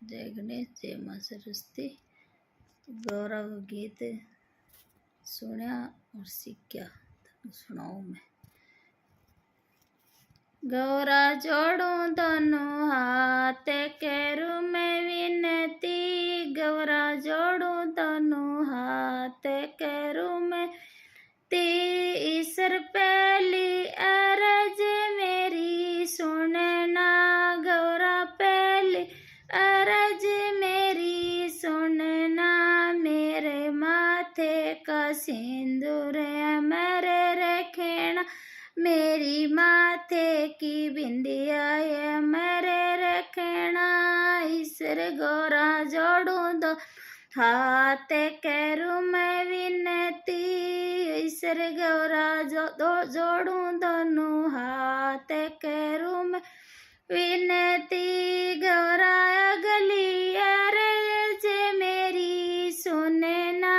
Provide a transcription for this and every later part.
जय गणेश, जय मां सरस्वती। गौरव गीत सुनिया और सीखा सुनाऊं मैं। गौरा जोड़ूं दोनों हाथ करूं मैं विनती, गौरा जोड़ूं दोनों हाथ करूं मैं ईश्वर पहली अरज मेरी सुनना, गौरा पहली अरज मेरी सुनना, मेरे माथे का सिंदूर मेरे रखना, मेरी माथे की बिंदिया मेरे रखना। ईश्वर गौरा जोड़ूं दो हाथ करूं मैं विनती, ईश्वर गौरा जोड़ूं दोनों हाथ करूं मैं विनती, गौरा अगली अरज मेरी सुनना,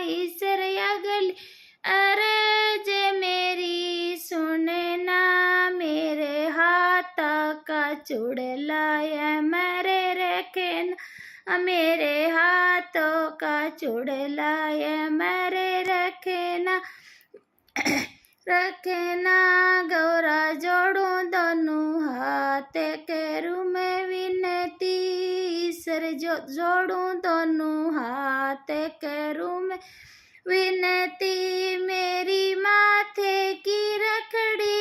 ईश्वर अगली अरज मेरी सुनना, मेरे हाथ का चुड़ला मेरे रखना, मेरे हाथों का चुड़ला मेरे रखना रखना। गौरा जोड़ूं दोनों हाथ करूं मैं विनती, ईश्वर जोड़ूं दोनों हाथ करूं मैं विनती, मेरी माथे की रखड़ी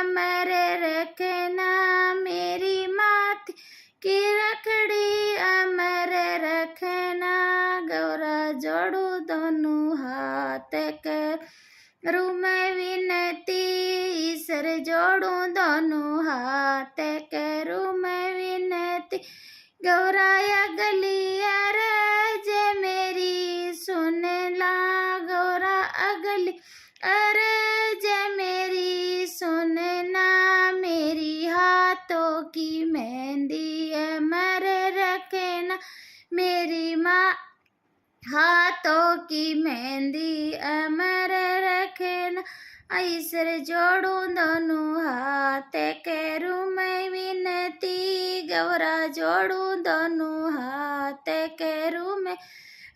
मेरे रखना, मेरी माथे की रखड़ी मेरे रखना। गौरा जोड़ूं दोनों हाथ करूं मैं विनती, ईश्वर जोड़ूं दोनों हाथ करूं मैं विनती, गौरा अगली अरज मेरी सुनला, गौरा अगली अरज मेरी सुनना, मेरी हाथों की मेहंदी मेरे रखना, मेरी माँ हाथों की मेहंदी मेरे रखना। ईश्वर जोड़ूं दोनों हाथ करूं मैं विनती, गौरा जोड़ूं दोनों हाथ करूं मैं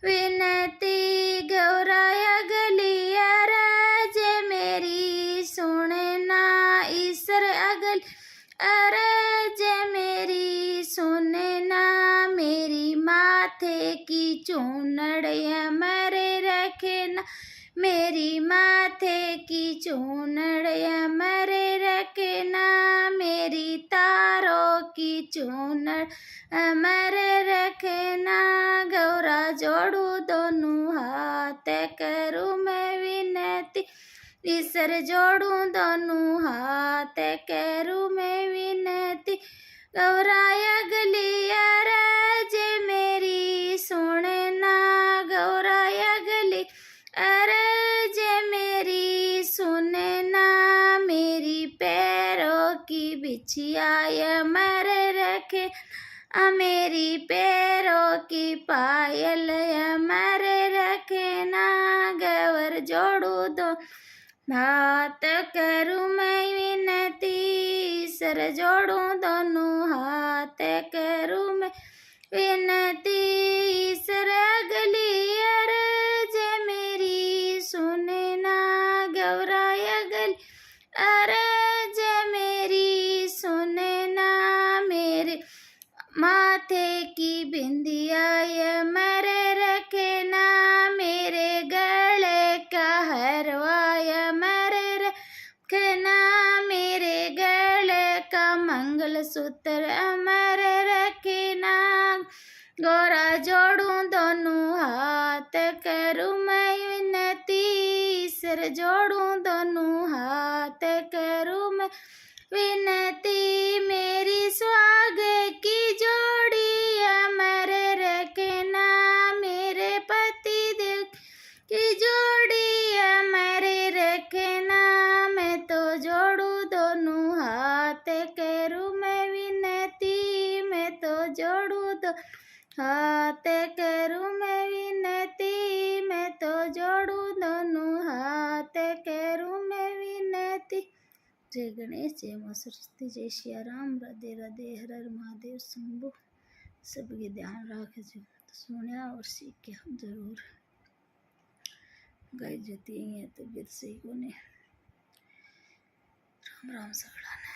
विनती, गौरा अगली अरज मेरी सुनना, ईश्वर अगली अरज मेरी सुनना, मेरी माथे की चूनड़ मेरे रखना, मेरी माथे की चूनड़ मेरे रखना, मेरी तारों की चूनड़ मेरे रखना। गौरा जोड़ूं दोनों हाथ करूं मैं विनती, ईश्वर जोड़ूं दोनों हाथ करूं मैं विनती, गौरा अगली अरज मेरी सुनना, गौरा अगली अरज मेरी सुनना, मेरी पैरों की बिछिया मेरे रखे, मेरी पैरों की पायल मेरे रखना। गौर जोड़ूं दो हाथ करूं मैं विनती, ईश्वर जोड़ूं दोनों हाथ करूं मैं विनती, ईश्वर अगली अरज मेरी सुनना, गौरा अगली अरज मेरी सुनना, मेरे माथे की बिंदिया मेरे रखना, मेरे गले का हरवा मेरे रखना, मेरे गले का मंगलसूत्र मेरे रखना। गौरा जोड़ूं दोनों हाथ करूं मैं विनती, ईश्वर जोड़ूं दोनों हाथ करूं मैं विनती, मेरी सुहाग की जोड़ी मेरे रखना, मेरे पति देव की जोड़ी मेरे रखना, मैं तो जोड़ूं दोनों हाथ करूं मैं विनती, मैं तो जोड़ूं दो हाथ करूं मैं विनती, मैं तो जोड़ूं दोनों हाथ करूं मैं विनती। जय गणेश, जय मां सरस्वती, जय सिया राम, राधे राधे, हर हर महादेव शंभु। सबके ध्यान रख जो तो सुनिया और सीख के जरूर गाय जती है तबीयत सही को राम राम सगड़ा ने।